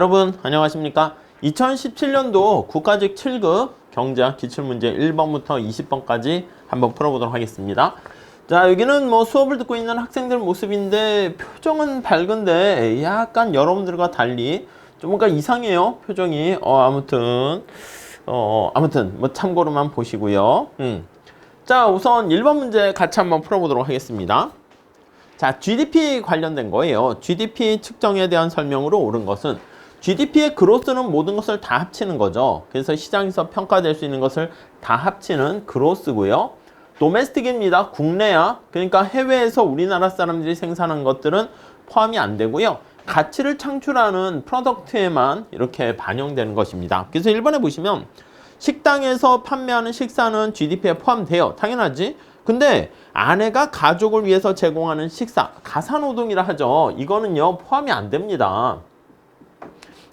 여러분 안녕하십니까? 2017년도 국가직 7급 경제학 기출문제 1번부터 20번까지 한번 풀어보도록 하겠습니다. 자, 여기는 뭐 수업을 듣고 있는 학생들 모습인데 표정은 밝은데 약간 여러분들과 달리 좀 뭔가 이상해요. 표정이. 아무튼 뭐 참고로만 보시고요. 자, 우선 1번 문제 같이 한번 풀어보도록 하겠습니다. 자, GDP 관련된 거예요. GDP 측정에 대한 설명으로 옳은 것은 GDP의 그로스는 모든 것을 다 합치는 거죠. 그래서 시장에서 평가될 수 있는 것을 다 합치는 그로스고요. 도메스틱입니다. 국내야. 그러니까 해외에서 우리나라 사람들이 생산한 것들은 포함이 안 되고요. 가치를 창출하는 프로덕트에만 이렇게 반영되는 것입니다. 그래서 1번에 보시면 식당에서 판매하는 식사는 GDP에 포함돼요. 당연하지. 근데 아내가 가족을 위해서 제공하는 식사, 가사노동이라 하죠. 이거는요, 포함이 안 됩니다.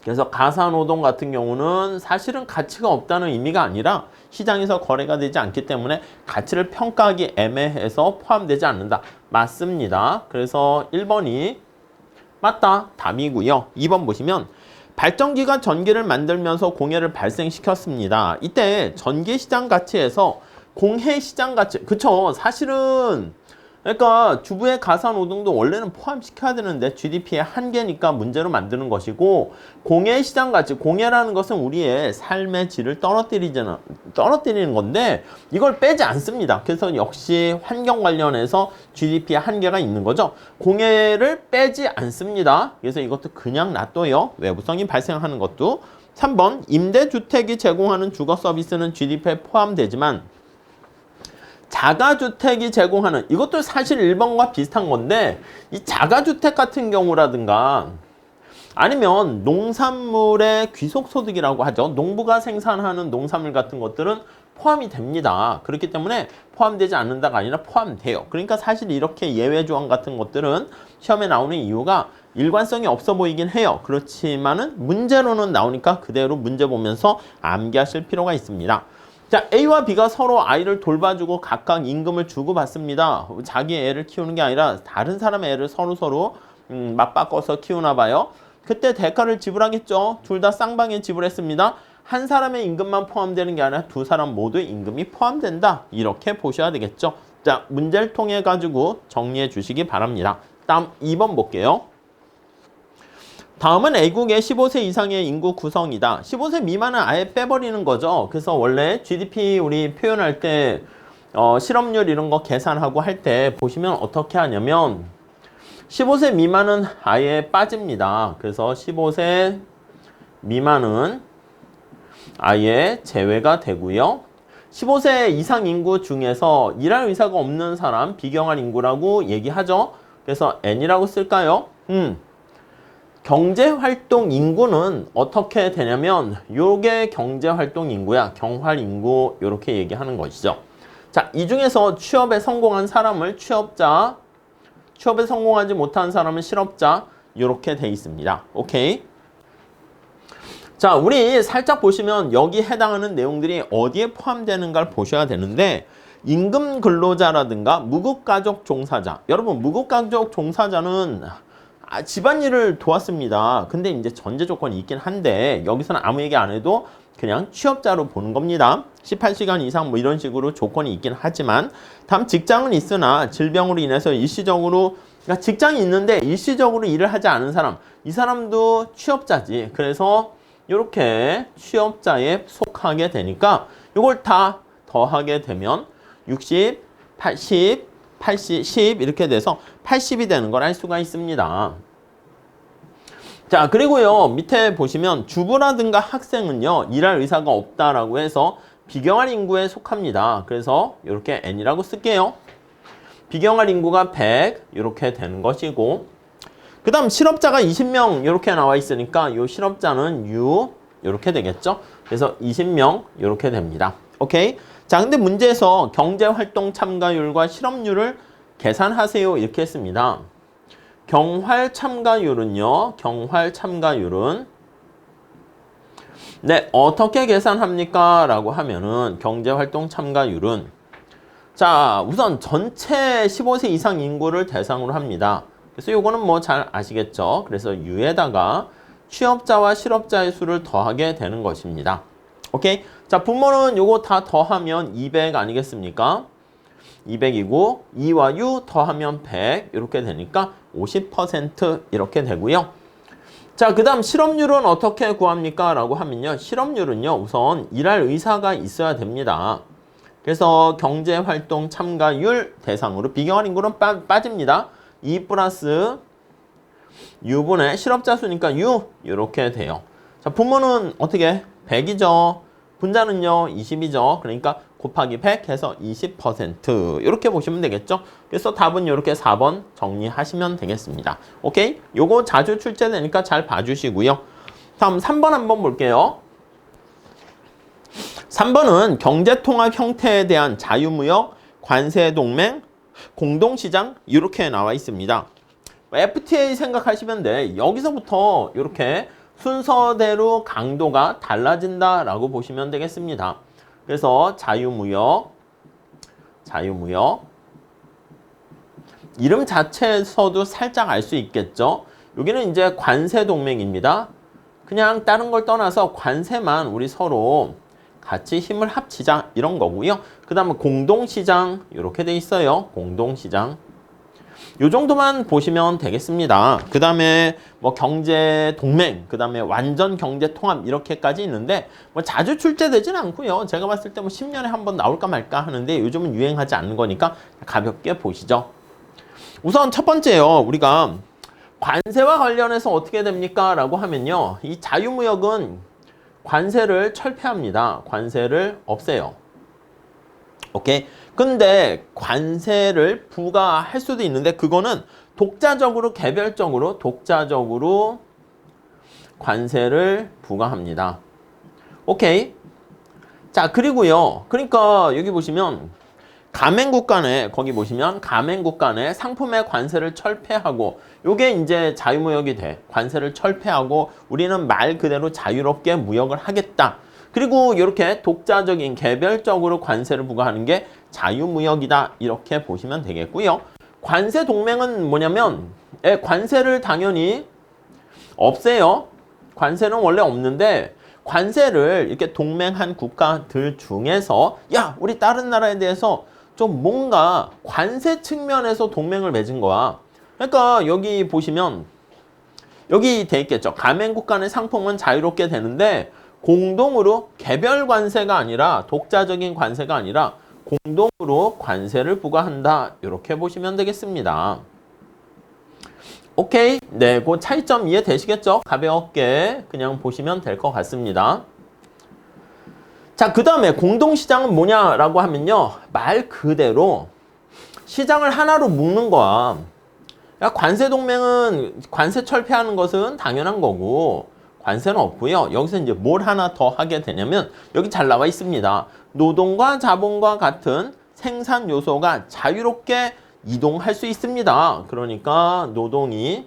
그래서 가사노동 같은 경우는 사실은 가치가 없다는 의미가 아니라 시장에서 거래가 되지 않기 때문에 가치를 평가하기 애매해서 포함되지 않는다. 맞습니다. 그래서 1번이 맞다. 답이고요. 2번 보시면 발전기가 전기를 만들면서 공해를 발생시켰습니다. 이때 전기시장 가치에서 공해시장 가치, 그쵸? 사실은 그러니까 주부의 가사노동도 원래는 포함시켜야 되는데 GDP의 한계니까 문제로 만드는 것이고, 공해시장 가치, 공해라는 것은 우리의 삶의 질을 떨어뜨리는 건데 이걸 빼지 않습니다. 그래서 역시 환경 관련해서 GDP의 한계가 있는 거죠. 공해를 빼지 않습니다. 그래서 이것도 그냥 놔둬요. 외부성이 발생하는 것도. 3번 임대주택이 제공하는 주거 서비스는 GDP에 포함되지만 자가주택이 제공하는, 이것도 사실 1번과 비슷한 건데, 이 자가주택 같은 경우라든가 아니면 농산물의 귀속소득이라고 하죠. 농부가 생산하는 농산물 같은 것들은 포함이 됩니다. 그렇기 때문에 포함되지 않는다가 아니라 포함돼요. 그러니까 사실 이렇게 예외조항 같은 것들은 시험에 나오는 이유가 일관성이 없어 보이긴 해요. 그렇지만은 문제로는 나오니까 그대로 문제 보면서 암기하실 필요가 있습니다. 자, A와 B가 서로 아이를 돌봐주고 각각 임금을 주고받습니다. 자기 애를 키우는 게 아니라 다른 사람의 애를 서로 맞바꿔서 키우나 봐요. 그때 대가를 지불하겠죠. 둘 다 쌍방에 지불했습니다. 한 사람의 임금만 포함되는 게 아니라 두 사람 모두의 임금이 포함된다. 이렇게 보셔야 되겠죠. 자, 문제를 통해 가지고 정리해 주시기 바랍니다. 다음 2번 볼게요. 다음은 A국의 15세 이상의 인구 구성이다. 15세 미만은 아예 빼버리는 거죠. 그래서 원래 GDP 우리 표현할 때 실업률 이런 거 계산하고 할 때 보시면 어떻게 하냐면 15세 미만은 아예 빠집니다. 그래서 15세 미만은 아예 제외가 되고요. 15세 이상 인구 중에서 일할 의사가 없는 사람 비경할 인구라고 얘기하죠. 그래서 N이라고 쓸까요? 경제활동 인구는 어떻게 되냐면 요게 경제활동 인구야. 경활 인구 이렇게 얘기하는 것이죠. 자, 이 중에서 취업에 성공한 사람을 취업자, 취업에 성공하지 못한 사람은 실업자 이렇게 돼 있습니다. 오케이. 자, 우리 살짝 보시면 여기 해당하는 내용들이 어디에 포함되는가를 보셔야 되는데, 임금 근로자라든가 무급가족 종사자. 여러분, 무급가족 종사자는 집안일을 도왔습니다. 근데 이제 전제 조건이 있긴 한데 여기서는 아무 얘기 안 해도 그냥 취업자로 보는 겁니다. 18시간 이상 뭐 이런 식으로 조건이 있긴 하지만, 다음 직장은 있으나 질병으로 인해서 일시적으로, 그러니까 직장이 있는데 일시적으로 일을 하지 않은 사람, 이 사람도 취업자지. 그래서 이렇게 취업자에 속하게 되니까 이걸 다 더하게 되면 60, 80, 10 이렇게 돼서 80이 되는 걸 알 수가 있습니다. 자, 그리고요 밑에 보시면 주부라든가 학생은요 일할 의사가 없다라고 해서 비경할 인구에 속합니다. 그래서 이렇게 N이라고 쓸게요. 비경할 인구가 100 이렇게 되는 것이고, 그 다음 실업자가 20명 이렇게 나와 있으니까 이 실업자는 U 이렇게 되겠죠. 그래서 20명 이렇게 됩니다. 오케이. 자, 근데 문제에서 경제활동 참가율과 실업률을 계산하세요 이렇게 했습니다. 경활 참가율은요, 경활 참가율은 네, 어떻게 계산합니까? 라고 하면은 경제활동 참가율은, 자, 우선 전체 15세 이상 인구를 대상으로 합니다. 그래서 요거는 뭐 잘 아시겠죠? 그래서 U에다가 취업자와 실업자의 수를 더하게 되는 것입니다. 오케이? 자, 분모는 요거 다 더하면 200 아니겠습니까? 200이고 2와 U 더하면 100 이렇게 되니까 50% 이렇게 되고요. 자, 그 다음 실업률은 어떻게 구합니까? 라고 하면요. 실업률은요. 우선 일할 의사가 있어야 됩니다. 그래서 경제활동 참가율 대상으로 비경할 인구는 빠집니다. 2 플러스 U분의 실업자 수니까 U 이렇게 돼요. 자, 분모는 어떻게? 100이죠. 분자는요. 20이죠. 그러니까 곱하기 100 해서 20% 이렇게 보시면 되겠죠. 그래서 답은 이렇게 4번 정리하시면 되겠습니다. 오케이? 요거 자주 출제되니까 잘 봐주시고요. 다음 3번 한번 볼게요. 3번은 경제통합 형태에 대한 자유무역, 관세동맹, 공동시장 이렇게 나와 있습니다. FTA 생각하시면 돼. 여기서부터 이렇게 순서대로 강도가 달라진다라고 보시면 되겠습니다. 그래서 자유무역 이름 자체에서도 살짝 알 수 있겠죠. 여기는 이제 관세동맹입니다. 그냥 다른 걸 떠나서 관세만 우리 서로 같이 힘을 합치자 이런 거고요. 그 다음에 공동시장 이렇게 돼 있어요. 공동시장 요 정도만 보시면 되겠습니다. 그 다음에 뭐 경제동맹, 그 다음에 완전 경제통합 이렇게까지 있는데 뭐 자주 출제되진 않고요. 제가 봤을 때 뭐 10년에 한 번 나올까 말까 하는데 요즘은 유행하지 않는 거니까 가볍게 보시죠. 우선 첫 번째요. 우리가 관세와 관련해서 어떻게 됩니까? 라고 하면요. 이 자유무역은 관세를 철폐합니다. 관세를 없애요. 오케이? 근데 관세를 부과할 수도 있는데 그거는 독자적으로 개별적으로 독자적으로 관세를 부과합니다. 오케이? 자, 그리고요. 그러니까 여기 보시면 가맹국 간에 거기 보시면 가맹국 간에 상품의 관세를 철폐하고 요게 이제 자유무역이 돼. 관세를 철폐하고 우리는 말 그대로 자유롭게 무역을 하겠다. 그리고 이렇게 독자적인 개별적으로 관세를 부과하는 게 자유무역이다. 이렇게 보시면 되겠고요. 관세 동맹은 뭐냐면 관세를 당연히 없애요. 관세는 원래 없는데 관세를 이렇게 동맹한 국가들 중에서 야, 우리 다른 나라에 대해서 좀 뭔가 관세 측면에서 동맹을 맺은 거야. 그러니까 여기 보시면 여기 돼 있겠죠. 가맹국 간의 상품은 자유롭게 되는데 공동으로 개별 관세가 아니라 독자적인 관세가 아니라 공동으로 관세를 부과한다. 이렇게 보시면 되겠습니다. 오케이. 네, 그 차이점 이해되시겠죠? 가볍게 그냥 보시면 될 것 같습니다. 자, 그 다음에 공동시장은 뭐냐라고 하면요. 말 그대로 시장을 하나로 묶는 거야. 야, 관세동맹은 관세 철폐하는 것은 당연한 거고 관세는 없고요. 여기서 이제 뭘 하나 더 하게 되냐면 여기 잘 나와 있습니다. 노동과 자본과 같은 생산 요소가 자유롭게 이동할 수 있습니다. 그러니까 노동이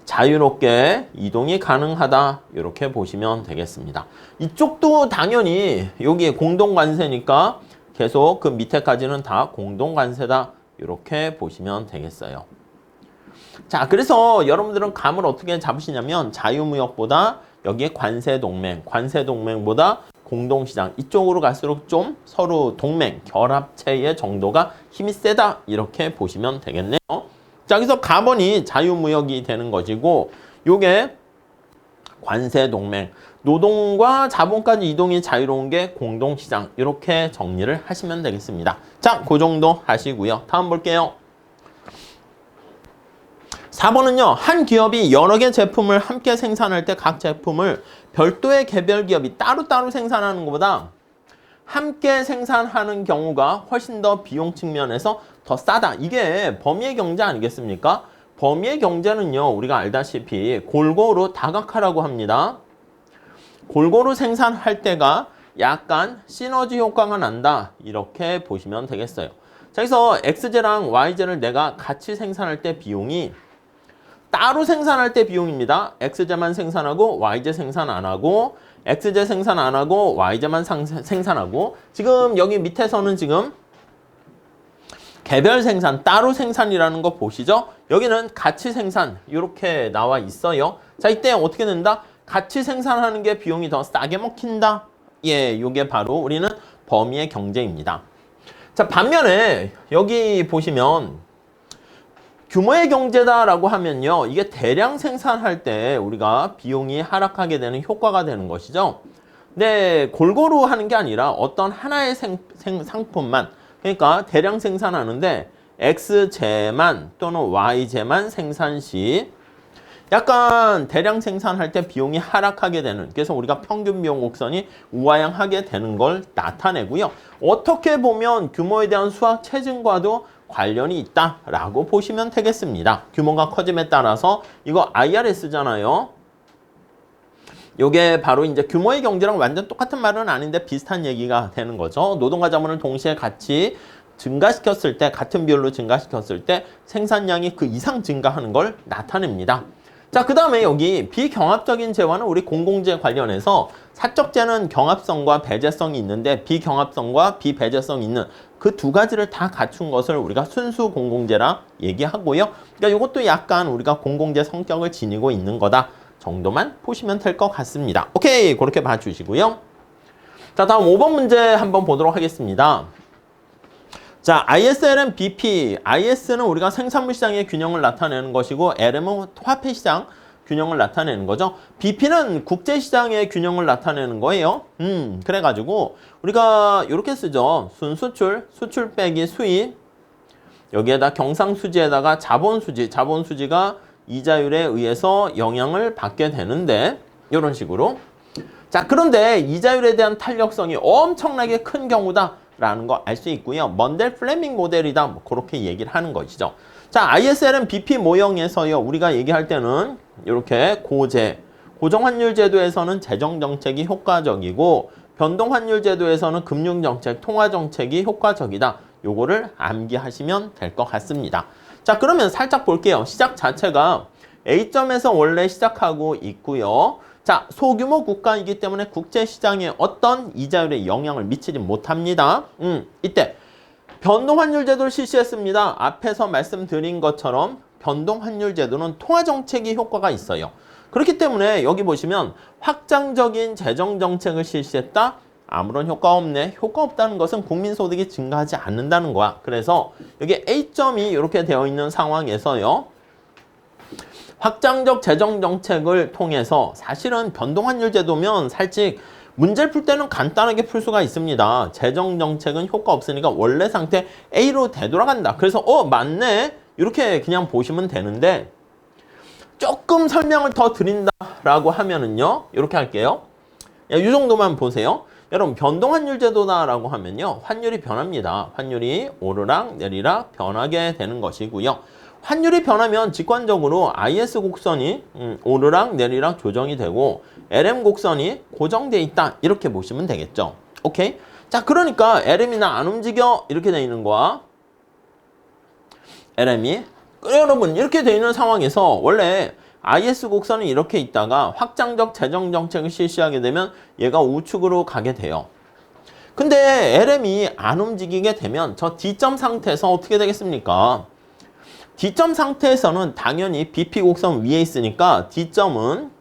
자유롭게 이동이 가능하다. 이렇게 보시면 되겠습니다. 이쪽도 당연히 여기에 공동관세니까 계속 그 밑에까지는 다 공동관세다. 이렇게 보시면 되겠어요. 자, 그래서 여러분들은 감을 어떻게 잡으시냐면 자유무역보다 여기에 관세동맹보다 공동시장 이쪽으로 갈수록 좀 서로 동맹, 결합체의 정도가 힘이 세다. 이렇게 보시면 되겠네요. 자, 여기서 가번이 자유무역이 되는 것이고 요게 관세동맹, 노동과 자본까지 이동이 자유로운 게 공동시장 이렇게 정리를 하시면 되겠습니다. 자, 그 정도 하시고요. 다음 볼게요. 4번은요. 한 기업이 여러 개 제품을 함께 생산할 때 각 제품을 별도의 개별 기업이 따로따로 생산하는 것보다 함께 생산하는 경우가 훨씬 더 비용 측면에서 더 싸다. 이게 범위의 경제 아니겠습니까? 범위의 경제는요. 우리가 알다시피 골고루 다각화라고 합니다. 골고루 생산할 때가 약간 시너지 효과가 난다. 이렇게 보시면 되겠어요. 자, 그래서 XJ랑 YJ를 내가 같이 생산할 때 비용이 따로 생산할 때 비용입니다. XJ만 생산하고 YJ 생산 안 하고 XJ 생산 안 하고 YJ만 생산하고 지금 여기 밑에서는 지금 개별 생산, 따로 생산이라는 거 보시죠? 여기는 같이 생산 이렇게 나와 있어요. 자, 이때 어떻게 된다? 같이 생산하는 게 비용이 더 싸게 먹힌다. 예, 요게 바로 우리는 범위의 경제입니다. 자, 반면에 여기 보시면 규모의 경제다라고 하면요. 이게 대량 생산할 때 우리가 비용이 하락하게 되는 효과가 되는 것이죠. 근데 골고루 하는 게 아니라 어떤 하나의 상품만, 그러니까 대량 생산하는데 X제만 또는 Y제만 생산 시 약간 대량 생산할 때 비용이 하락하게 되는, 그래서 우리가 평균 비용 곡선이 우하향하게 되는 걸 나타내고요. 어떻게 보면 규모에 대한 수학 체증과도 관련이 있다라고 보시면 되겠습니다. 규모가 커짐에 따라서 이거 IRS잖아요. 요게 바로 이제 규모의 경제랑 완전 똑같은 말은 아닌데 비슷한 얘기가 되는 거죠. 노동과 자본을 동시에 같이 증가시켰을 때, 같은 비율로 증가시켰을 때 생산량이 그 이상 증가하는 걸 나타냅니다. 자, 그 다음에 여기 비경합적인 재화는 우리 공공재 관련해서 사적재는 경합성과 배제성이 있는데 비경합성과 비배제성이 있는 그 두 가지를 다 갖춘 것을 우리가 순수 공공재라 얘기하고요. 그러니까 이것도 약간 우리가 공공재 성격을 지니고 있는 거다 정도만 보시면 될 것 같습니다. 오케이, 그렇게 봐주시고요. 자, 다음 5번 문제 한번 보도록 하겠습니다. 자, ISL은 BP, IS는 우리가 생산물 시장의 균형을 나타내는 것이고 LM은 화폐 시장 균형을 나타내는 거죠. BP는 국제 시장의 균형을 나타내는 거예요. 그래가지고 우리가 이렇게 쓰죠. 순수출, 수출 빼기 수입, 여기에다 경상수지에다가 자본수지, 자본수지가 이자율에 의해서 영향을 받게 되는데 이런 식으로. 자, 그런데 이자율에 대한 탄력성이 엄청나게 큰 경우다 라는 거 알 수 있고요. 먼델 플레밍 모델이다, 뭐 그렇게 얘기를 하는 것이죠. 자, ISL은 BP 모형에서요. 우리가 얘기할 때는 이렇게 고재, 고정환율 제도에서는 재정 정책이 효과적이고 변동환율 제도에서는 금융 정책, 통화 정책이 효과적이다. 요거를 암기하시면 될 것 같습니다. 자, 그러면 살짝 볼게요. 시작 자체가 A점에서 원래 시작하고 있고요. 자, 소규모 국가이기 때문에 국제시장에 어떤 이자율에 영향을 미치지 못합니다. 이때 변동환율 제도를 실시했습니다. 앞에서 말씀드린 것처럼 변동환율 제도는 통화정책이 효과가 있어요. 그렇기 때문에 여기 보시면 확장적인 재정정책을 실시했다. 아무런 효과 없네. 효과 없다는 것은 국민소득이 증가하지 않는다는 거야. 그래서 여기 A점이 이렇게 되어 있는 상황에서요. 확장적 재정정책을 통해서 사실은 변동환율 제도면 살짝 문제를 풀 때는 간단하게 풀 수가 있습니다. 재정정책은 효과 없으니까 원래 상태 A로 되돌아간다. 그래서 맞네. 이렇게 그냥 보시면 되는데 조금 설명을 더 드린다라고 하면은요. 이렇게 할게요. 이 정도만 보세요. 여러분 변동환율 제도다라고 하면요. 환율이 변합니다. 환율이 오르락 내리락 변하게 되는 것이고요. 환율이 변하면 직관적으로 IS 곡선이 오르락 내리락 조정이 되고 LM 곡선이 고정돼 있다. 이렇게 보시면 되겠죠. 오케이? 자, 그러니까 LM이나 안 움직여 이렇게 돼 있는 거야. LM이 여러분 이렇게 돼 있는 상황에서 원래 IS 곡선이 이렇게 있다가 확장적 재정 정책을 실시하게 되면 얘가 우측으로 가게 돼요. 근데 LM이 안 움직이게 되면 저 D점 상태에서 어떻게 되겠습니까? D점 상태에서는 당연히 BP 곡선 위에 있으니까 D점은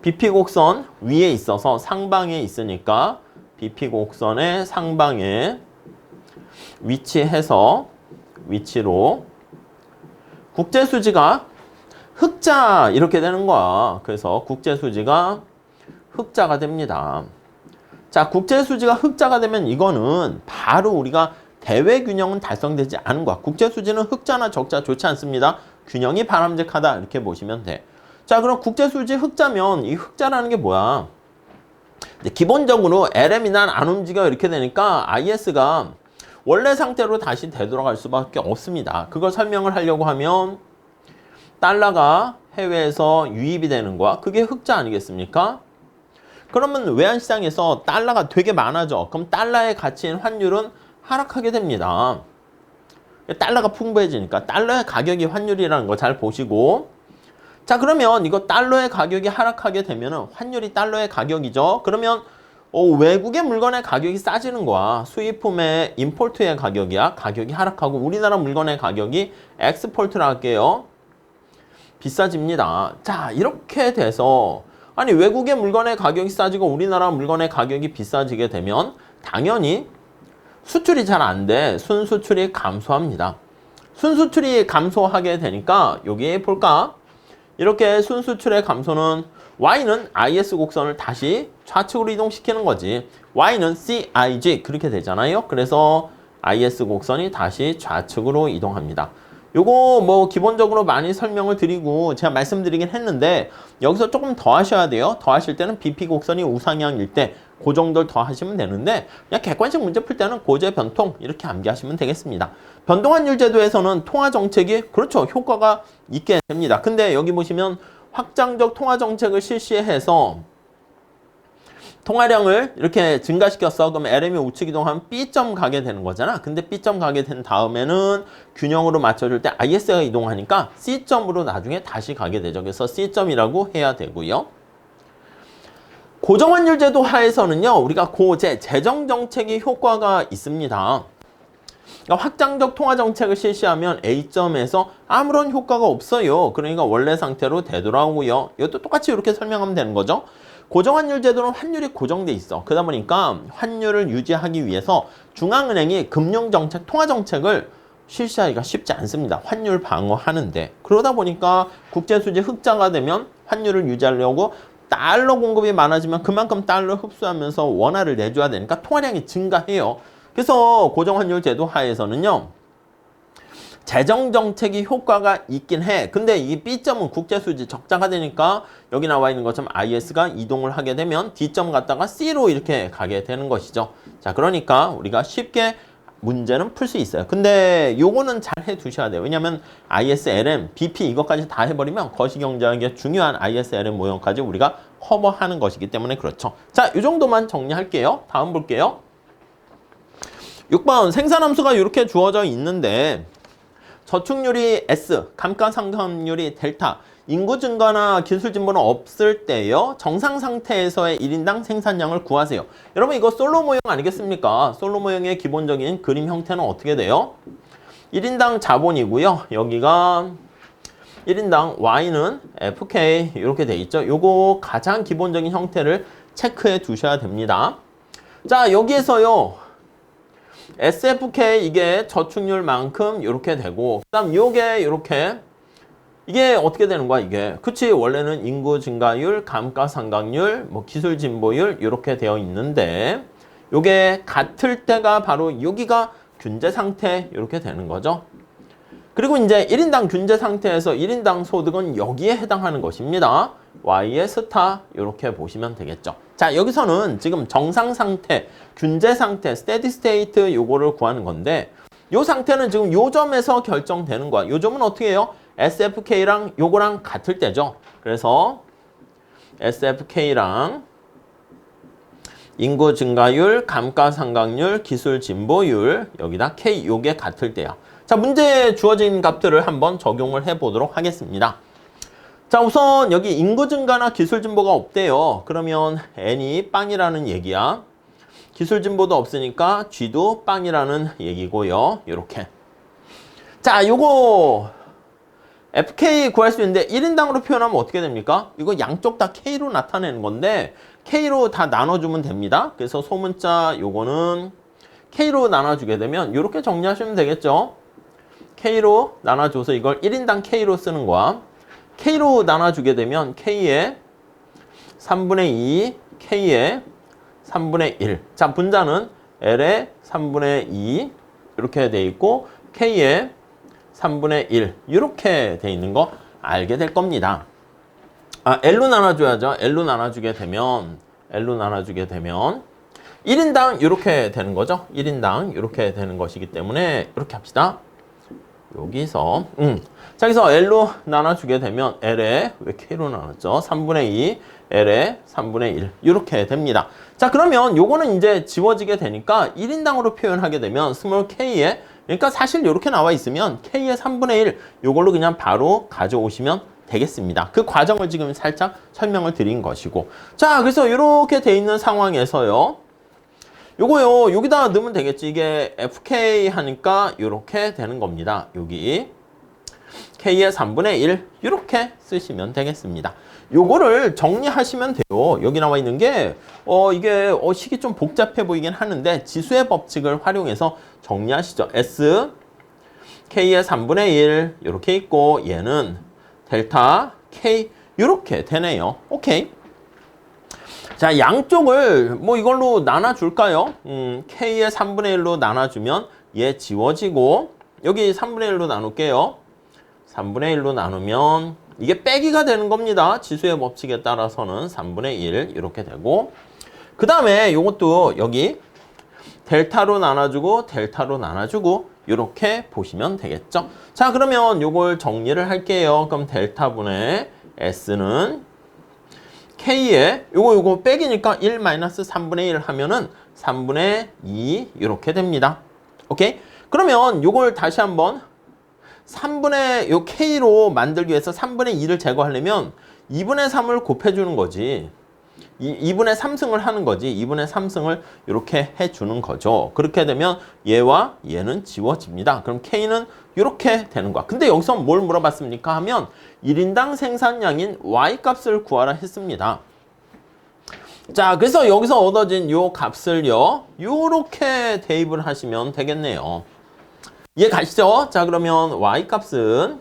BP 곡선 위에 있어서 상방에 있으니까 BP 곡선의 상방에 위치로 국제수지가 흑자 이렇게 되는 거야. 그래서 국제수지가 흑자가 됩니다. 자, 국제수지가 흑자가 되면 이거는 바로 우리가 대외 균형은 달성되지 않은 거야. 국제수지는 흑자나 적자 좋지 않습니다. 균형이 바람직하다 이렇게 보시면 돼. 자, 그럼 국제수지 흑자면 이 흑자라는 게 뭐야? 기본적으로 LM이나 안 움직여 이렇게 되니까 IS가 원래 상태로 다시 되돌아갈 수밖에 없습니다. 그걸 설명을 하려고 하면 달러가 해외에서 유입이 되는 거야. 그게 흑자 아니겠습니까? 그러면 외환시장에서 달러가 되게 많아져. 그럼 달러의 가치인 환율은 하락하게 됩니다. 달러가 풍부해지니까 달러의 가격이 환율이라는 거 잘 보시고. 자, 그러면 이거 달러의 가격이 하락하게 되면 환율이 달러의 가격이죠. 그러면 외국의 물건의 가격이 싸지는 거야. 수입품의 임포트의 가격이야. 가격이 하락하고 우리나라 물건의 가격이 엑스포트라 할게요. 비싸집니다. 자, 이렇게 돼서 아니 외국의 물건의 가격이 싸지고 우리나라 물건의 가격이 비싸지게 되면 당연히 수출이 잘 안 돼. 순수출이 감소합니다. 순수출이 감소하게 되니까 여기 볼까? 이렇게 순수출의 감소는 Y는 IS 곡선을 다시 좌측으로 이동시키는 거지. Y는 CIG 그렇게 되잖아요. 그래서 IS 곡선이 다시 좌측으로 이동합니다. 요거 뭐 기본적으로 많이 설명을 드리고 제가 말씀드리긴 했는데 여기서 조금 더 하셔야 돼요. 더 하실 때는 BP 곡선이 우상향일 때 그 정도를 더 하시면 되는데 그냥 객관식 문제 풀 때는 고제 변통 이렇게 암기하시면 되겠습니다. 변동환율 제도에서는 통화 정책이 그렇죠. 효과가 있게 됩니다. 근데 여기 보시면 확장적 통화 정책을 실시해서 통화량을 이렇게 증가시켰어. 그럼 LM이 우측 이동하면 B점 가게 되는 거잖아. 근데 B점 가게 된 다음에는 균형으로 맞춰줄 때 IS가 이동하니까 C점으로 나중에 다시 가게 되죠. 그래서 C점이라고 해야 되고요. 고정환율 제도 하에서는요. 우리가 고제, 재정정책이 효과가 있습니다. 그러니까 확장적 통화 정책을 실시하면 A점에서 아무런 효과가 없어요. 그러니까 원래 상태로 되돌아오고요. 이것도 똑같이 이렇게 설명하면 되는 거죠. 고정환율 제도는 환율이 고정돼 있어. 그러다 보니까 환율을 유지하기 위해서 중앙은행이 금융정책, 통화정책을 실시하기가 쉽지 않습니다. 환율 방어하는데. 그러다 보니까 국제수지 흑자가 되면 환율을 유지하려고 달러 공급이 많아지면 그만큼 달러 흡수하면서 원화를 내줘야 되니까 통화량이 증가해요. 그래서 고정환율 제도 하에서는요. 재정정책이 효과가 있긴 해. 근데 이 B점은 국제수지 적자가 되니까 여기 나와 있는 것처럼 IS가 이동을 하게 되면 D점 갔다가 C로 이렇게 가게 되는 것이죠. 자, 그러니까 우리가 쉽게 문제는 풀 수 있어요. 근데 요거는 잘 해두셔야 돼요. 왜냐면 IS, LM, BP 이것까지 다 해버리면 거시경제학의 중요한 IS, LM 모형까지 우리가 커버하는 것이기 때문에 그렇죠. 자, 이 정도만 정리할게요. 다음 볼게요. 6번 생산함수가 이렇게 주어져 있는데 저축률이 S, 감가상각률이 델타, 인구 증가나 기술 진보는 없을 때요. 정상 상태에서의 1인당 생산량을 구하세요. 여러분 이거 솔로 모형 아니겠습니까? 솔로 모형의 기본적인 그림 형태는 어떻게 돼요? 1인당 자본이고요. 여기가 1인당 Y는 FK 이렇게 돼 있죠. 요거 가장 기본적인 형태를 체크해 두셔야 됩니다. 자, 여기에서요. SFK 이게 저축률만큼 이렇게 되고 그다음 요게 이렇게 이게 어떻게 되는 거야 이게 그치 원래는 인구 증가율, 감가상각률, 뭐 기술 진보율 이렇게 되어 있는데 요게 같을 때가 바로 여기가 균제 상태 이렇게 되는 거죠. 그리고 이제 1인당 균제 상태에서 1인당 소득은 여기에 해당하는 것입니다. Y의 스타 이렇게 보시면 되겠죠. 자, 여기서는 지금 정상 상태, 균제 상태, 스테디 스테이트 요거를 구하는 건데 요 상태는 지금 요 점에서 결정되는 거야. 요 점은 어떻게 해요? SFK랑 요거랑 같을 때죠. 그래서 SFK랑 인구 증가율, 감가상각률, 기술 진보율 여기다 K 요게 같을 때야. 자, 문제에 주어진 값들을 한번 적용을 해보도록 하겠습니다. 자, 우선 여기 인구 증가나 기술 진보가 없대요. 그러면 N이 빵이라는 얘기야. 기술 진보도 없으니까 G도 빵이라는 얘기고요. 요렇게. 자, 요거 FK 구할 수 있는데 1인당으로 표현하면 어떻게 됩니까? 이거 양쪽 다 K로 나타내는 건데 K로 다 나눠주면 됩니다. 그래서 소문자 요거는 K로 나눠주게 되면 이렇게 정리하시면 되겠죠. K로 나눠줘서 이걸 1인당 K로 쓰는 거야. K로 나눠주게 되면 K의 3분의 2, K의 3분의 1. 자, 분자는 L의 3분의 2 이렇게 돼 있고 K의 3분의 1 이렇게 돼 있는 거 알게 될 겁니다. 아, L로 나눠줘야죠. L로 나눠주게 되면 1인당 이렇게 되는 거죠. 1인당 이렇게 되는 것이기 때문에 이렇게 합시다. 여기서 자, 여기서 L로 나눠주게 되면 L에 왜 K로 나눴죠? 3분의 2, L에 3분의 1 이렇게 됩니다. 자, 그러면 요거는 이제 지워지게 되니까 1인당으로 표현하게 되면 스몰 K에 그러니까 사실 이렇게 나와 있으면 K의 3분의 1 요걸로 그냥 바로 가져오시면 되겠습니다. 그 과정을 지금 살짝 설명을 드린 것이고. 자, 그래서 이렇게 돼 있는 상황에서요. 요거요, 여기다 넣으면 되겠지. 이게 FK 하니까 이렇게 되는 겁니다. 여기. K의 3분의 1 이렇게 쓰시면 되겠습니다. 요거를 정리하시면 돼요. 여기 나와 있는 게 이게 식이 좀 복잡해 보이긴 하는데 지수의 법칙을 활용해서 정리하시죠. S K의 3분의 1 이렇게 있고 얘는 델타 K 이렇게 되네요. 오케이. 자, 양쪽을 뭐 이걸로 나눠줄까요? K의 3분의 1로 나눠주면 얘 지워지고 여기 3분의 1로 나눌게요. 3분의 1로 나누면 이게 빼기가 되는 겁니다. 지수의 법칙에 따라서는 3분의 1 이렇게 되고 그 다음에 이것도 여기 델타로 나눠주고 델타로 나눠주고 이렇게 보시면 되겠죠. 자, 그러면 요걸 정리를 할게요. 그럼 델타분의 S는 K에 요거 빼기니까 1 마이너스 3분의 1 하면은 3분의 2 이렇게 됩니다. 오케이? 그러면 요걸 다시 한번 3분의 요 K로 만들기 위해서 3분의 2를 제거하려면 2분의 3을 곱해주는 거지. 2분의 3승을 하는 거지. 2분의 3승을 이렇게 해주는 거죠. 그렇게 되면 얘와 얘는 지워집니다. 그럼 K는 이렇게 되는 거야. 근데 여기서 뭘 물어봤습니까? 하면 1인당 생산량인 Y값을 구하라 했습니다. 자, 그래서 여기서 얻어진 요 값을요. 요렇게 대입을 하시면 되겠네요. 이해 가시죠? 자, 그러면 Y값은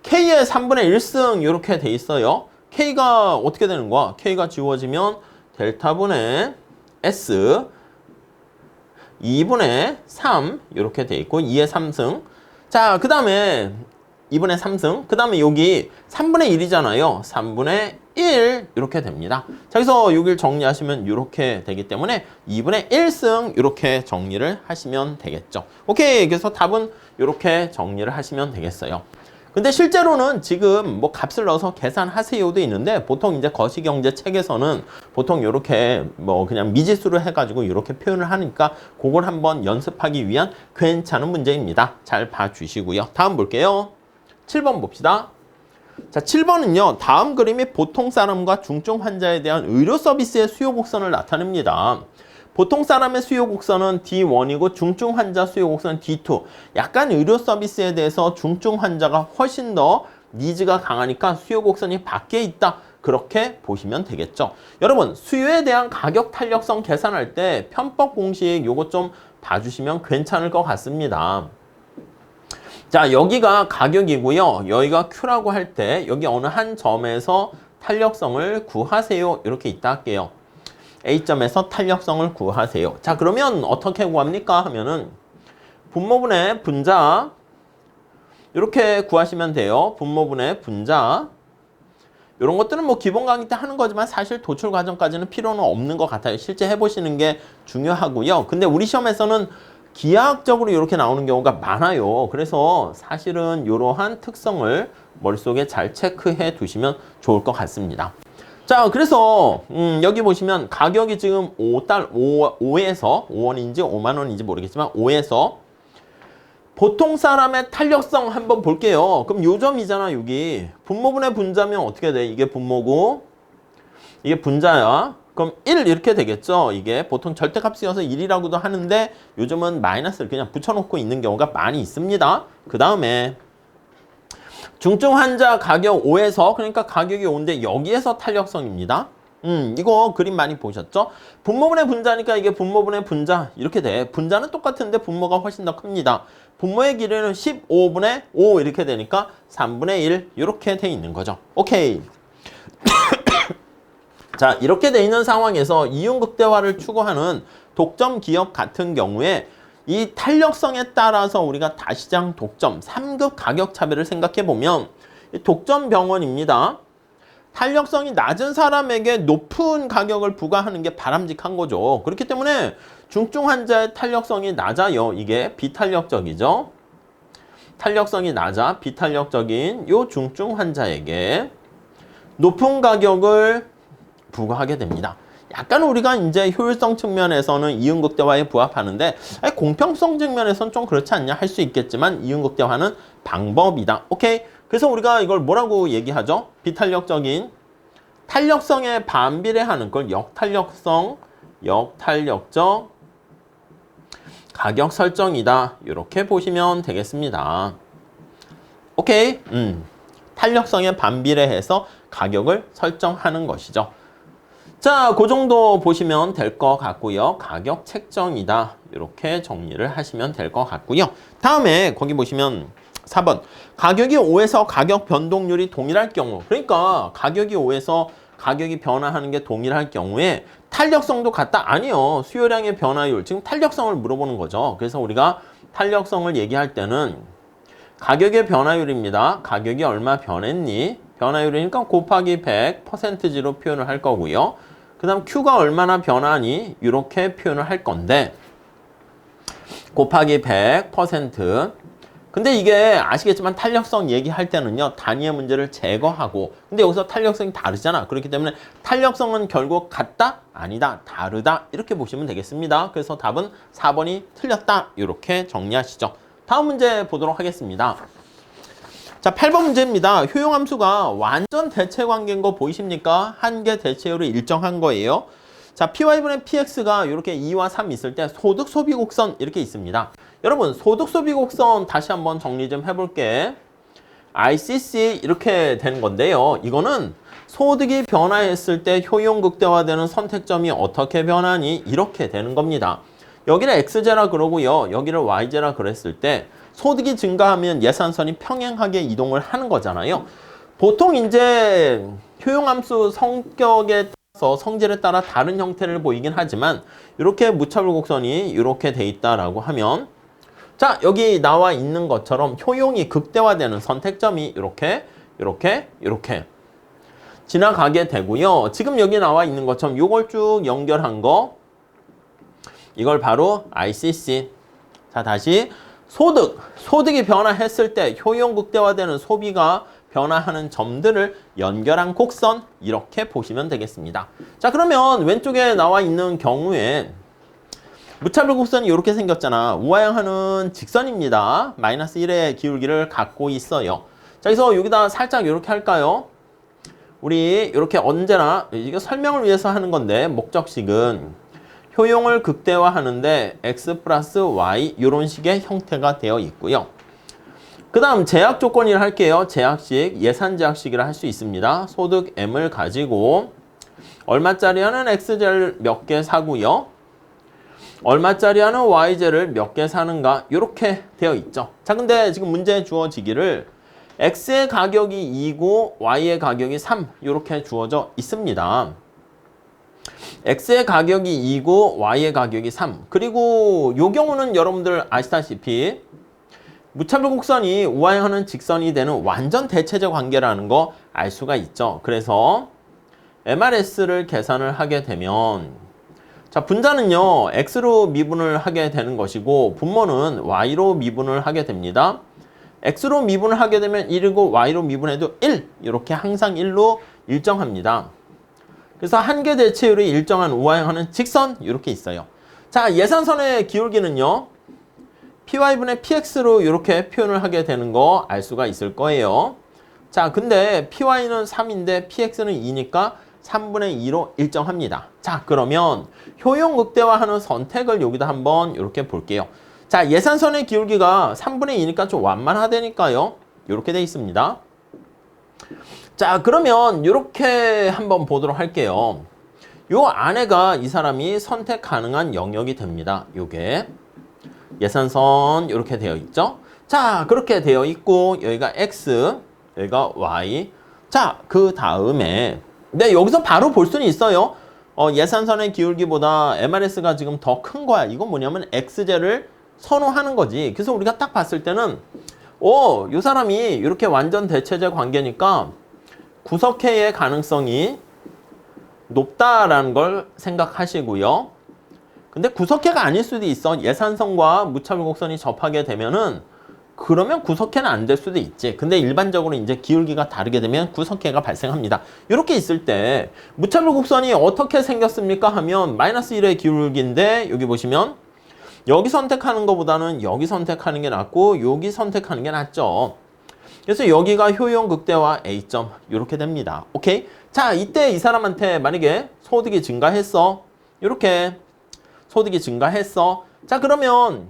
K의 3분의 1승 이렇게 돼 있어요. K가 어떻게 되는 거야? K가 지워지면 델타분의 S 2분의 3 이렇게 돼 있고 2의 3승. 자, 그 다음에 2분의 3승. 그 다음에 여기 3분의 1이잖아요. 3분의 1 이렇게 됩니다. 자, 그래서 여기를 정리하시면 이렇게 되기 때문에 2분의 1승 이렇게 정리를 하시면 되겠죠. 오케이. 그래서 답은 이렇게 정리를 하시면 되겠어요. 근데 실제로는 지금 뭐 값을 넣어서 계산하세요도 있는데 보통 이제 거시경제 책에서는 보통 이렇게 뭐 그냥 미지수로 해가지고 이렇게 표현을 하니까 그걸 한번 연습하기 위한 괜찮은 문제입니다. 잘 봐주시고요. 다음 볼게요. 7번 봅시다. 자, 7번은요. 다음 그림이 보통 사람과 중증 환자에 대한 의료 서비스의 수요 곡선을 나타냅니다. 보통 사람의 수요 곡선은 D1이고 중증 환자 수요 곡선은 D2. 약간 의료 서비스에 대해서 중증 환자가 훨씬 더 니즈가 강하니까 수요 곡선이 밖에 있다. 그렇게 보시면 되겠죠. 여러분, 수요에 대한 가격 탄력성 계산할 때 편법 공식 요거 좀 봐주시면 괜찮을 것 같습니다. 자, 여기가 가격이고요. 여기가 Q라고 할 때 여기 어느 한 점에서 탄력성을 구하세요. 이렇게 있다 할게요. A점에서 탄력성을 구하세요. 자, 그러면 어떻게 구합니까? 하면은 분모분의 분자 이렇게 구하시면 돼요. 분모분의 분자 이런 것들은 뭐 기본 강의 때 하는 거지만 사실 도출 과정까지는 필요는 없는 것 같아요. 실제 해보시는 게 중요하고요. 근데 우리 시험에서는 기하학적으로 이렇게 나오는 경우가 많아요. 그래서 사실은 이러한 특성을 머릿속에 잘 체크해 두시면 좋을 것 같습니다. 자, 그래서 여기 보시면 가격이 지금 5에서 5원인지 5만 원인지 모르겠지만 5에서 보통 사람의 탄력성 한번 볼게요. 그럼 요 점이잖아, 여기. 분모분의 분자면 어떻게 돼? 이게 분모고 이게 분자야. 그럼 1 이렇게 되겠죠. 이게 보통 절대값이어서 1이라고도 하는데 요즘은 마이너스를 그냥 붙여놓고 있는 경우가 많이 있습니다. 그 다음에 중증 환자 가격 5에서 그러니까 가격이 5인데 여기에서 탄력성입니다. 이거 그림 많이 보셨죠? 분모분의 분자니까 이게 분모분의 분자 이렇게 돼. 분자는 똑같은데 분모가 훨씬 더 큽니다. 분모의 길이는 15분의 5 이렇게 되니까 3분의 1 이렇게 돼 있는 거죠. 오케이. 자, 이렇게 돼 있는 상황에서 이윤극대화를 추구하는 독점 기업 같은 경우에 이 탄력성에 따라서 우리가 다시장 독점 3급 가격 차별을 생각해 보면 독점 병원입니다. 탄력성이 낮은 사람에게 높은 가격을 부과하는 게 바람직한 거죠. 그렇기 때문에 중증 환자의 탄력성이 낮아요. 이게 비탄력적이죠. 탄력성이 낮아 비탄력적인 요 중증 환자에게 높은 가격을 부과하게 됩니다. 약간 우리가 이제 효율성 측면에서는 이윤극대화에 부합하는데 공평성 측면에서는 좀 그렇지 않냐 할 수 있겠지만 이윤극대화는 방법이다. 오케이. 그래서 우리가 이걸 뭐라고 얘기하죠? 비탄력적인 탄력성에 반비례하는 걸 역탄력적 가격 설정이다. 이렇게 보시면 되겠습니다. 오케이. 탄력성에 반비례해서 가격을 설정하는 것이죠. 자, 그 정도 보시면 될 것 같고요. 가격 책정이다. 이렇게 정리를 하시면 될 것 같고요. 다음에 거기 보시면 4번. 가격이 5에서 가격 변동률이 동일할 경우. 그러니까 가격이 5에서 가격이 변화하는 게 동일할 경우에 탄력성도 같다? 아니요. 수요량의 변화율. 지금 탄력성을 물어보는 거죠. 그래서 우리가 탄력성을 얘기할 때는 가격의 변화율입니다. 가격이 얼마 변했니? 변화율이니까 곱하기 100%로 표현을 할 거고요. 그 다음 Q가 얼마나 변하니? 이렇게 표현을 할 건데 곱하기 100%. 근데 이게 아시겠지만 탄력성 얘기할 때는요. 단위의 문제를 제거하고 근데 여기서 탄력성이 다르잖아. 그렇기 때문에 탄력성은 결국 같다? 아니다. 다르다. 이렇게 보시면 되겠습니다. 그래서 답은 4번이 틀렸다. 이렇게 정리하시죠. 다음 문제 보도록 하겠습니다. 자, 8번 문제입니다. 효용함수가 완전 대체 관계인 거 보이십니까? 한계 대체율이 일정한 거예요. 자, py분의 px가 이렇게 2와 3 있을 때 소득 소비 곡선 이렇게 있습니다. 여러분, 소득 소비 곡선 다시 한번 정리 좀 해볼게. ICC 이렇게 되는 건데요. 이거는 소득이 변화했을 때 효용 극대화되는 선택점이 어떻게 변하니? 이렇게 되는 겁니다. 여기를 x제라 그러고요. 여기를 y제라 그랬을 때 소득이 증가하면 예산선이 평행하게 이동을 하는 거잖아요. 보통 이제 효용함수 성격에 따라서 성질에 따라 다른 형태를 보이긴 하지만 이렇게 무차별 곡선이 이렇게 돼 있다라고 하면 자, 여기 나와 있는 것처럼 효용이 극대화되는 선택점이 이렇게 지나가게 되고요. 지금 여기 나와 있는 것처럼 이걸 쭉 연결한 거 이걸 바로 ICC. 자, 다시 소득이 변화했을 때 효용 극대화되는 소비가 변화하는 점들을 연결한 곡선 이렇게 보시면 되겠습니다. 자, 그러면 왼쪽에 나와 있는 경우에 무차별 곡선이 이렇게 생겼잖아. 우하향하는 직선입니다. 마이너스 1의 기울기를 갖고 있어요. 자, 그래서 여기다 살짝 이렇게 할까요? 우리 이렇게 언제나 이거 설명을 위해서 하는 건데 목적식은 효용을 극대화하는데 x 플러스 y 이런 식의 형태가 되어 있고요. 그 다음 제약 조건이라 할게요. 제약식, 예산 제약식이라 할 수 있습니다. 소득 m을 가지고 얼마짜리 하는 x제를 몇 개 사고요. 얼마짜리 하는 y제를 몇 개 사는가 이렇게 되어 있죠. 자, 근데 지금 문제에 주어지기를 x의 가격이 2고 y의 가격이 3 이렇게 주어져 있습니다. x의 가격이 2고 y의 가격이 3. 그리고 이 경우는 여러분들 아시다시피 무차별 곡선이 우하향하는 직선이 되는 완전 대체적 관계라는 거 알 수가 있죠. 그래서 MRS를 계산을 하게 되면 자, 분자는요 x로 미분을 하게 되는 것이고 분모는 y로 미분을 하게 됩니다. x로 미분을 하게 되면 1이고 y로 미분해도 1 이렇게 항상 1로 일정합니다. 그래서 한계 대체율이 일정한 우하향하는 직선 이렇게 있어요. 자, 예산선의 기울기는요. py분의 px로 이렇게 표현을 하게 되는 거 알 수가 있을 거예요. 자, 근데 py는 3인데 px는 2니까 3분의 2로 일정합니다. 자, 그러면 효용 극대화하는 선택을 여기다 한번 이렇게 볼게요. 자, 예산선의 기울기가 3분의 2니까 좀 완만하다니까요. 이렇게 돼 있습니다. 자, 그러면 이렇게 한번 보도록 할게요. 요 안에가 이 사람이 선택 가능한 영역이 됩니다. 요게 예산선 이렇게 되어 있죠. 자, 그렇게 되어 있고 여기가 x, 여기가 y. 자, 그 다음에 네, 여기서 바로 볼 수는 있어요. 예산선의 기울기보다 MRS가 지금 더 큰 거야. 이건 뭐냐면 x제를 선호하는 거지. 그래서 우리가 딱 봤을 때는 요 사람이 이렇게 완전 대체제 관계니까 구석해의 가능성이 높다라는 걸 생각하시고요. 근데 구석해가 아닐 수도 있어. 예산선과 무차별 곡선이 접하게 되면은 그러면 구석해는 안 될 수도 있지. 근데 일반적으로 이제 기울기가 다르게 되면 구석해가 발생합니다. 이렇게 있을 때 무차별 곡선이 어떻게 생겼습니까 하면 마이너스 1의 기울기인데 여기 보시면 여기 선택하는 것보다는 여기 선택하는 게 낫고 여기 선택하는 게 낫죠. 그래서 여기가 효용 극대화 A점 이렇게 됩니다. 오케이? 자, 이때 이 사람한테 만약에 소득이 증가했어. 이렇게 소득이 증가했어. 자, 그러면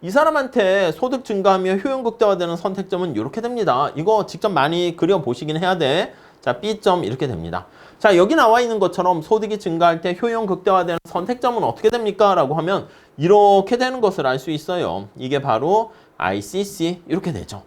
이 사람한테 소득 증가하며 효용 극대화되는 선택점은 이렇게 됩니다. 이거 직접 많이 그려보시긴 해야 돼. 자, B점 이렇게 됩니다. 자, 여기 나와 있는 것처럼 소득이 증가할 때 효용 극대화되는 선택점은 어떻게 됩니까? 라고 하면 이렇게 되는 것을 알 수 있어요. 이게 바로 ICC 이렇게 되죠.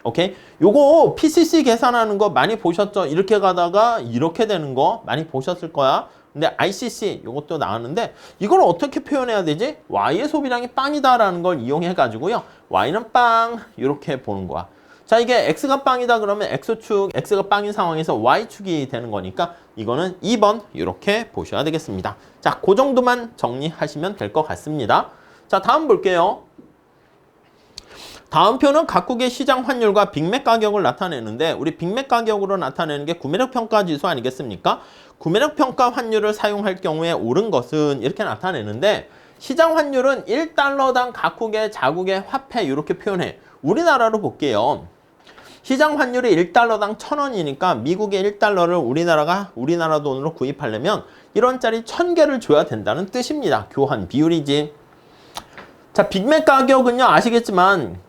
오케이? 요거 PCC 계산하는 거 많이 보셨죠? 이렇게 가다가 이렇게 되는 거 많이 보셨을 거야. 근데 ICC 요것도 나왔는데 이걸 어떻게 표현해야 되지? Y의 소비량이 빵이다라는 걸 이용해 가지고요. Y는 빵 이렇게 보는 거야. 자, 이게 X가 빵이다 그러면 X축, X가 빵인 상황에서 Y축이 되는 거니까 이거는 2번 이렇게 보셔야 되겠습니다. 자, 그 정도만 정리하시면 될 것 같습니다. 자, 다음 볼게요. 다음 표는 각국의 시장 환율과 빅맥 가격을 나타내는데 우리 빅맥 가격으로 나타내는 게 구매력 평가 지수 아니겠습니까? 구매력 평가 환율을 사용할 경우에 옳은 것은 이렇게 나타내는데 시장 환율은 1달러당 각국의 자국의 화폐 이렇게 표현해. 우리나라로 볼게요. 시장 환율이 1달러당 1,000원이니까 미국의 1달러를 우리나라 돈으로 구입하려면 1원짜리 1,000개를 줘야 된다는 뜻입니다. 교환 비율이지. 자, 빅맥 가격은요, 아시겠지만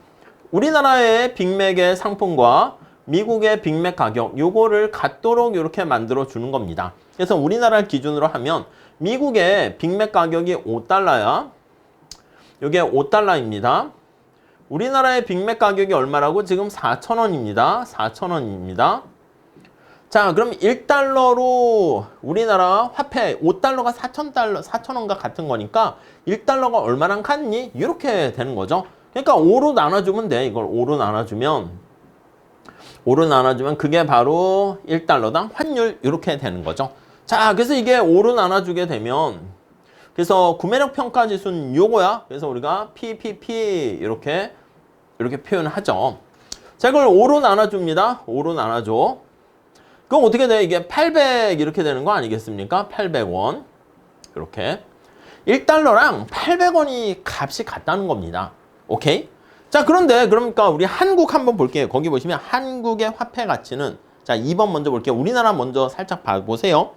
우리나라의 빅맥의 상품과 미국의 빅맥 가격 요거를 같도록 이렇게 만들어 주는 겁니다. 그래서 우리나라를 기준으로 하면 미국의 빅맥 가격이 5달러야. 이게 5달러입니다. 우리나라의 빅맥 가격이 얼마라고? 지금 4,000원입니다. 4,000원입니다. 자, 그럼 1달러로 우리나라 화폐 5달러가 4,000원과 같은 거니까 1달러가 얼마랑 같니? 이렇게 되는 거죠. 그러니까 5로 나눠주면 돼. 이걸 5로 나눠주면 그게 바로 1달러당 환율 이렇게 되는 거죠. 자, 그래서 이게 5로 나눠주게 되면 그래서 구매력 평가 지수는 요거야. 그래서 우리가 PPP 이렇게 표현하죠. 자, 이걸 5로 나눠줍니다. 5로 나눠줘. 그럼 어떻게 돼? 이게 800 이렇게 되는 거 아니겠습니까? 800원. 이렇게. 1달러랑 800원이 값이 같다는 겁니다. 오케이? 자, 그런데 그러니까 우리 한국 한번 볼게요. 거기 보시면 한국의 화폐 가치는 자, 2번 먼저 볼게요. 우리나라 먼저 살짝 봐보세요.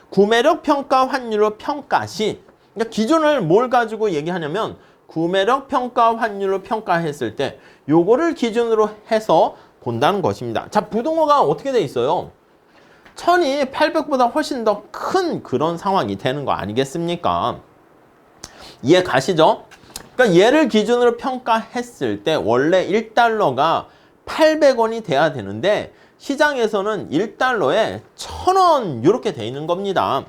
구매력 평가 환율로 평가시. 그러니까 기준을 뭘 가지고 얘기하냐면 구매력 평가 환율로 평가했을 때 요거를 기준으로 해서 본다는 것입니다. 자, 부동어가 어떻게 돼 있어요? 1000이 800보다 훨씬 더 큰 그런 상황이 되는 거 아니겠습니까? 이해 가시죠? 그러니까 얘를 기준으로 평가했을 때 원래 1달러가 800원이 돼야 되는데 시장에서는 1달러에 1,000원 이렇게 돼 있는 겁니다.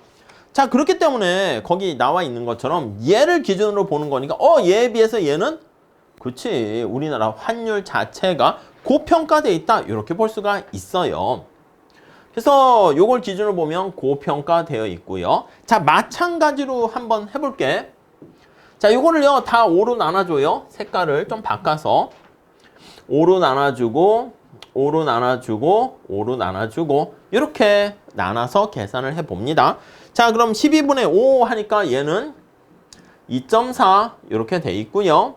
자, 그렇기 때문에 거기 나와 있는 것처럼 얘를 기준으로 보는 거니까 얘에 비해서 얘는 그치 우리나라 환율 자체가 고평가돼 있다 이렇게 볼 수가 있어요. 그래서 요걸 기준으로 보면 고평가되어 있고요. 자, 마찬가지로 한번 해볼게. 자, 요거를요 다 5로 나눠줘요. 색깔을 좀 바꿔서 5로 나눠주고 5로 나눠주고 5로 나눠주고 이렇게 나눠서 계산을 해봅니다. 자, 그럼 12분의 5 하니까 얘는 2.4 이렇게 돼 있고요.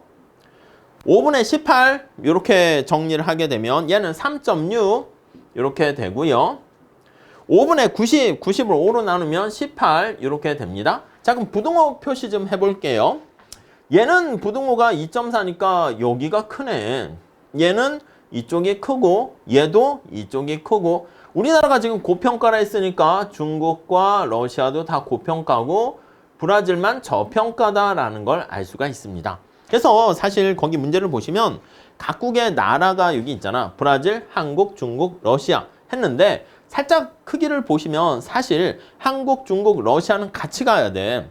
5분의 18 이렇게 정리를 하게 되면 얘는 3.6 이렇게 되고요. 5분의 90, 90을 5로 나누면 18 이렇게 됩니다. 자, 그럼 부등호 표시 좀 해볼게요. 얘는 부등호가 2.4니까 여기가 크네. 얘는 이쪽이 크고 얘도 이쪽이 크고 우리나라가 지금 고평가라 했으니까 중국과 러시아도 다 고평가고 브라질만 저평가다라는 걸 알 수가 있습니다. 그래서 사실 거기 문제를 보시면 각국의 나라가 여기 있잖아. 브라질, 한국, 중국, 러시아 했는데 살짝 크기를 보시면 사실 한국, 중국, 러시아는 같이 가야 돼.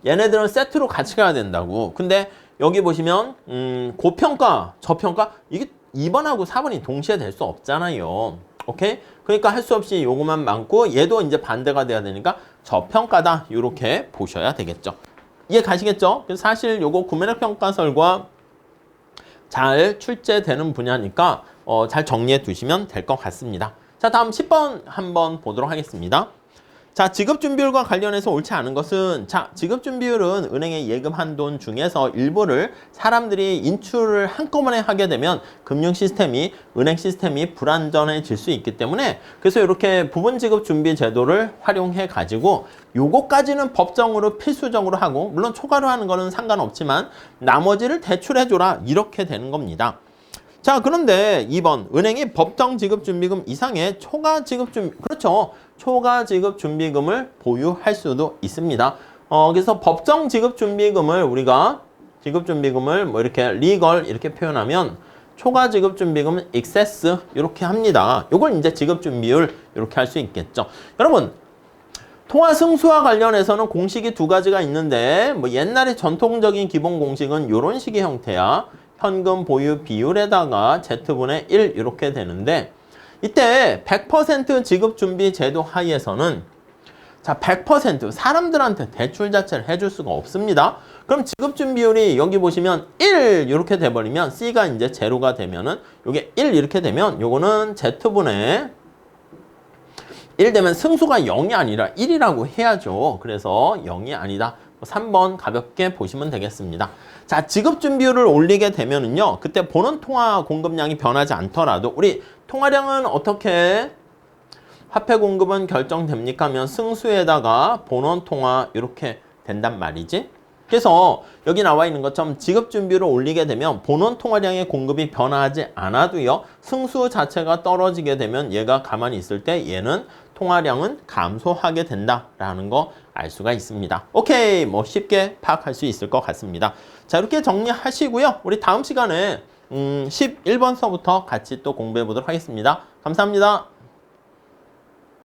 얘네들은 세트로 같이 가야 된다고. 근데 여기 보시면 고평가, 저평가 이게 2번하고 4번이 동시에 될 수 없잖아요. 오케이? 그러니까 할 수 없이 요거만 많고 얘도 이제 반대가 돼야 되니까 저평가다 이렇게 보셔야 되겠죠. 이해 가시겠죠? 그래서 사실 요거 구매력 평가설과 잘 출제되는 분야니까 잘 정리해 두시면 될 것 같습니다. 자, 다음 10번 한번 보도록 하겠습니다. 자, 지급준비율과 관련해서 옳지 않은 것은, 자, 지급준비율은 은행에 예금한 돈 중에서 일부를 사람들이 인출을 한꺼번에 하게 되면 금융 시스템이, 은행 시스템이 불안전해질 수 있기 때문에, 그래서 이렇게 부분 지급준비 제도를 활용해 가지고 요거까지는 법정으로 필수적으로 하고, 물론 초과로 하는 거는 상관없지만 나머지를 대출해줘라, 이렇게 되는 겁니다. 자, 그런데 2번, 은행이 법정 지급준비금 이상의 초과 지급준비, 그렇죠. 초과 지급준비금을 보유할 수도 있습니다. 그래서 법정 지급준비금을 우리가 지급준비금을 뭐 이렇게 리걸 이렇게 표현하면 초과 지급준비금은 excess 이렇게 합니다. 요걸 이제 지급준비율 이렇게 할 수 있겠죠. 여러분, 통화 승수와 관련해서는 공식이 두 가지가 있는데, 뭐 옛날에 전통적인 기본 공식은 이런 식의 형태야. 현금 보유 비율에다가 Z분의 1 이렇게 되는데, 이때 100% 지급준비 제도 하에서는, 자, 100% 사람들한테 대출 자체를 해줄 수가 없습니다. 그럼 지급준비율이 여기 보시면 1 이렇게 돼버리면, C가 이제 제로가 되면은 요게 1 이렇게 되면 요거는 Z분의 1 되면 승수가 0이 아니라 1이라고 해야죠. 그래서 0이 아니다. 3번 가볍게 보시면 되겠습니다. 자, 지급준비율을 올리게 되면은요, 그때 보는 통화 공급량이 변하지 않더라도 우리 통화량은 어떻게 화폐 공급은 결정됩니까 하면 승수에다가 본원 통화 이렇게 된단 말이지. 그래서 여기 나와 있는 것처럼 지급준비율을 올리게 되면 본원 통화량의 공급이 변화하지 않아도요, 승수 자체가 떨어지게 되면 얘가 가만히 있을 때 얘는 통화량은 감소하게 된다라는 거 알 수가 있습니다. 오케이, 뭐 쉽게 파악할 수 있을 것 같습니다. 자, 이렇게 정리하시고요. 우리 다음 시간에 11번서부터 같이 또 공부해 보도록 하겠습니다. 감사합니다.